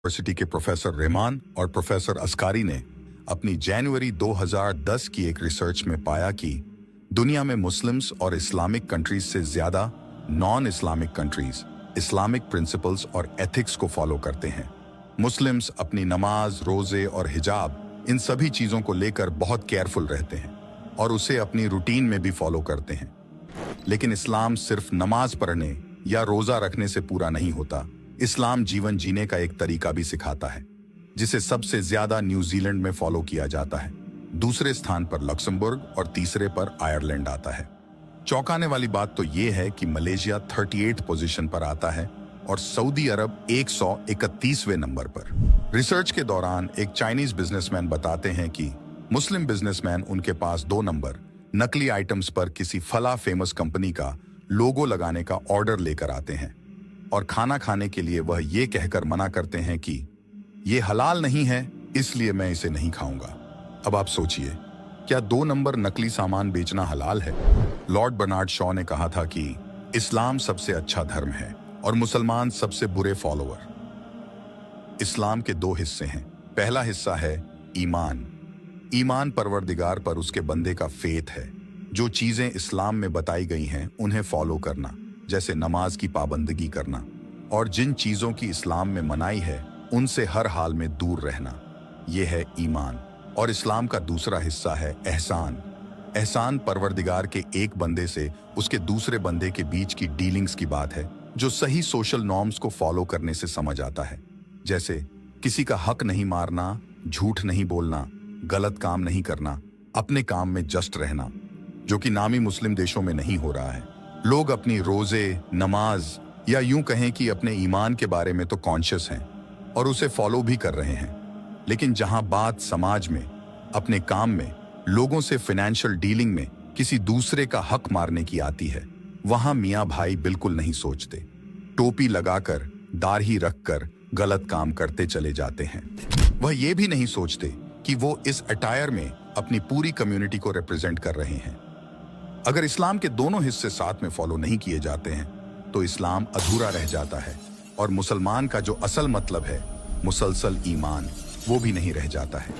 University के professor Rahman और professor अस्कारी ने अपनी जनवरी 2010 की एक रिसर्च में पाया कि दुनिया में मुस्लिम्स और इस्लामिक कंट्रीज से ज्यादा non Islamic countries Islamic principles और एथिक्स को फॉलो करते हैं। मुस्लिम्स अपनी नमाज, रोजे और हिजाब इन सभी चीजों को लेकर बहुत केयरफुल रहते हैं और उसे अपनी रूटीन में भी फॉलो करते हैं। लेकिन इस्लाम सिर्फ नमाज पढ़ने या रोजा रखने से पूरा नहीं होता। इस्लाम जीवन जीने का एक तरीका भी सिखाता है, जिसे सबसे ज्यादा न्यूजीलैंड में फॉलो किया जाता है। दूसरे स्थान पर लक्समबर्ग और तीसरे पर आयरलैंड आता है। चौंकाने वाली बात तो यह है कि मलेशिया 38 पोजीशन पर आता है और सऊदी अरब 131वें नंबर पर। रिसर्च के दौरान एक चाइनीज बिजनेसमैन बताते हैं कि मुस्लिम बिजनेसमैन उनके पास 2 नंबर नकली आइटम्स पर किसी फला फेमस कंपनी का लोगो लगाने का ऑर्डर लेकर आते हैं और खाना खाने के लिए वह ये कहकर मना करते हैं कि ये हलाल नहीं है, इसलिए मैं इसे नहीं खाऊंगा। अब आप सोचिए, क्या 2 नंबर नकली सामान बेचना हलाल है? लॉर्ड बर्नार्ड शॉ ने कहा था कि इस्लाम सबसे अच्छा धर्म है और मुसलमान सबसे बुरे फॉलोअर। इस्लाम के 2 हिस्से हैं। पहला हिस्सा है ईमान। ईमान परवरदिगार पर उसके बंदे का फेथ है। जो चीजें इस्लाम में बताई गई हैं उन्हें फॉलो करना, जैसे नमाज की पाबंदगी करना, और जिन चीजों की इस्लाम में मनाही है उनसे हर हाल में दूर रहना। यह है ईमान। और इस्लाम का दूसरा हिस्सा है एहसान। एहसान परवरदिगार के एक बंदे से उसके दूसरे बंदे के बीच की डीलिंग्स की बात है, जो सही सोशल नॉर्म्स को फॉलो करने से समझ आता है, जैसे किसी का हक नहीं मारना, झूठ नहीं बोलना, गलत काम नहीं करना, अपने काम में जस्ट रहना, जो कि नामी मुस्लिम देशों में नहीं हो रहा है। लोग अपनी रोजे, नमाज या यूं कहें कि अपने ईमान के बारे में तो कॉन्शियस हैं और उसे फॉलो भी कर रहे हैं, लेकिन जहां बात समाज में, अपने काम में, लोगों से फाइनेंशियल डीलिंग में किसी दूसरे का हक मारने की आती है, वहां मियां भाई बिल्कुल नहीं सोचते। टोपी लगाकर, दाढ़ी रखकर गलत काम करते चले जाते हैं। वह ये भी नहीं सोचते कि वो इस अटायर में अपनी पूरी कम्युनिटी को रिप्रेजेंट कर रहे हैं। अगर इस्लाम के दोनों हिस्से साथ में फॉलो नहीं किए जाते हैं तो इस्लाम अधूरा रह जाता है और मुसलमान का जो असल मतलब है, मुसलसल ईमान, वो भी नहीं रह जाता है।